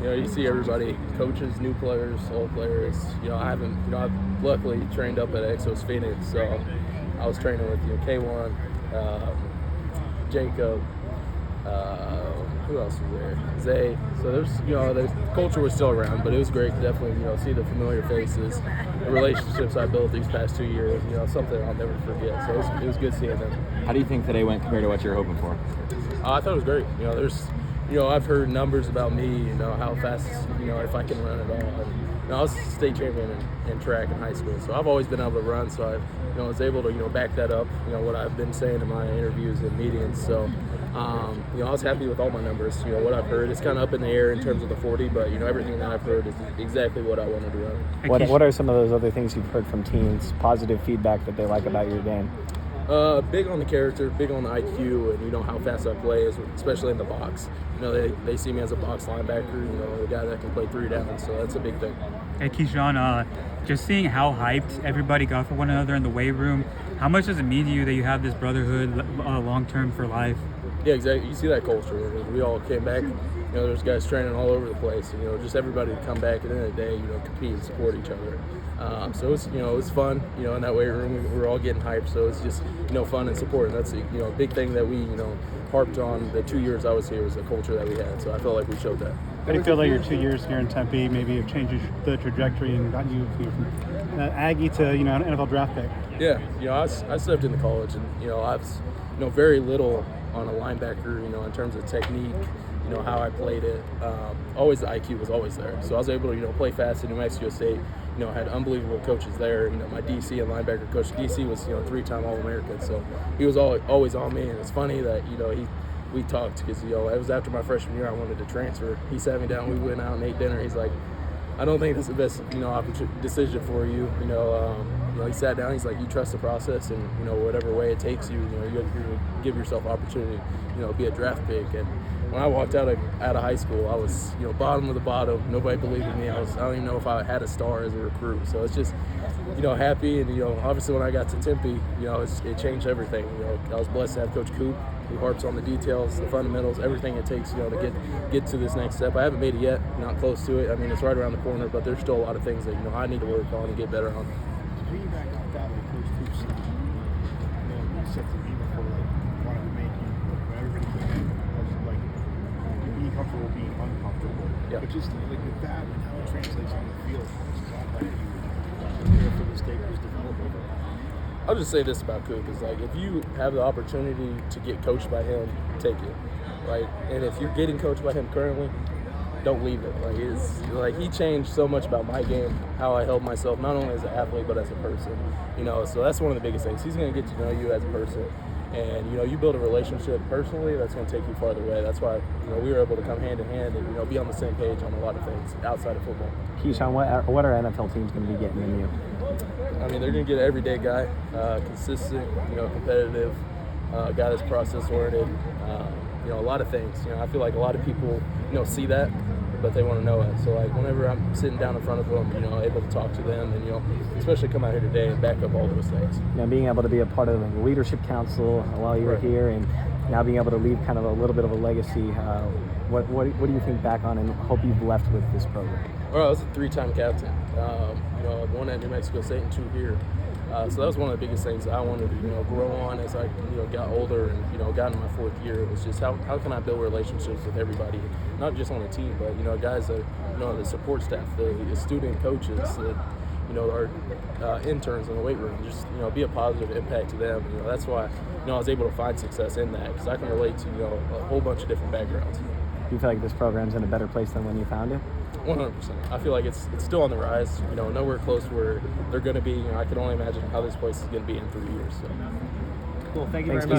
You see everybody, coaches, new players, old players. I've luckily trained up at Exos Phoenix, so I was training with K1, Jacob, who else was there? Zay. So the culture was still around, but it was great to definitely, see the familiar faces, the relationships I built these past 2 years, something I'll never forget. So it was good seeing them. How do you think today went compared to what you were hoping for? I thought it was great. I've heard numbers about me, how fast, if I can run at all. And, I was state champion in track in high school, so I've always been able to run. So I was able to, back that up, what I've been saying in my interviews and meetings. So, I was happy with all my numbers. What I've heard is kind of up in the air in terms of the 40, but, everything that I've heard is exactly what I wanted to run. What are some of those other things you've heard from teams, positive feedback that they like about your game? Big on the character, big on the IQ, and how fast I play, especially in the box. They see me as a box linebacker, the guy that can play 3 downs, so that's a big thing. Hey, Keyshaun, just seeing how hyped everybody got for one another in the weight room, how much does it mean to you that you have this brotherhood long-term for life? Yeah, exactly. You see that culture. We all came back. There's guys training all over the place. Just everybody to come back at the end of the day, compete and support each other. So it was fun. In that weight room, we were all getting hyped. So it's just fun and support. And that's a big thing that we harped on the 2 years I was here was the culture that we had. So I felt like we showed that. How do you feel like your 2 years here in Tempe maybe have changed the trajectory and gotten you from Aggie to an NFL draft pick? Yeah, I stepped into college and I was very little on a linebacker, in terms of technique, how I played it. Always the IQ was always there. So I was able to, play fast at New Mexico State. Had unbelievable coaches there. My DC and linebacker coach, DC was, 3-time All-American. So he was always on me. And it's funny that, we talked because, it was after my freshman year I wanted to transfer. He sat me down, we went out and ate dinner. He's like, I don't think this is the best, decision for you. He sat down. He's like, you trust the process, and whatever way it takes you, you give yourself opportunity, be a draft pick. And when I walked out of high school, I was, bottom of the bottom. Nobody believed in me. I don't even know if I had a star as a recruit. So it's just, happy. And obviously when I got to Tempe, it changed everything. I was blessed to have Coach Coop, who harps on the details, the fundamentals, everything it takes, to get to this next step. I haven't made it yet, not close to it. I mean, it's right around the corner, but there's still a lot of things that I need to work on and get better on. Piggyback off that, like Coach Coop said, you said to me before, wanted to make you, everybody came in, you being comfortable being uncomfortable. Yeah. But just with that and how it translates on the field, how much does that help you prepare for this day was developed overall? I'll just say this about Coop is if you have the opportunity to get coached by him, take it, right? And if you're getting coached by him currently, don't leave it. He changed so much about my game, how I held myself, not only as an athlete but as a person. So that's one of the biggest things. He's going to get to know you as a person, and you build a relationship personally that's going to take you farther away. That's why we were able to come hand in hand and be on the same page on a lot of things outside of football. Keyshaun, what are NFL teams going to be getting in you? I mean, they're going to get an everyday guy, consistent, competitive, guy that's process oriented. A lot of things. I feel like a lot of people, see that, but they want to know it. So, whenever I'm sitting down in front of them, able to talk to them, and especially come out here today and back up all those things. Being able to be a part of the leadership council while you were here, and now being able to leave kind of a little bit of a legacy. What do you think back on and hope you've left with this program? Well, I was a 3-time captain. One at New Mexico State and 2 here. So that was one of the biggest things I wanted to, grow on as I, got older and, got into my 4th year. It was just how can I build relationships with everybody, not just on the team, but, guys that, the support staff, the student coaches, our interns in the weight room, just, be a positive impact to them. That's why, I was able to find success in that because I can relate to, a whole bunch of different backgrounds. Do you feel like this program's in a better place than when you found it? 100%. I feel like it's still on the rise. Nowhere close to where they're going to be. I can only imagine how this place is going to be in 3 years. So. Cool. Thank you very much.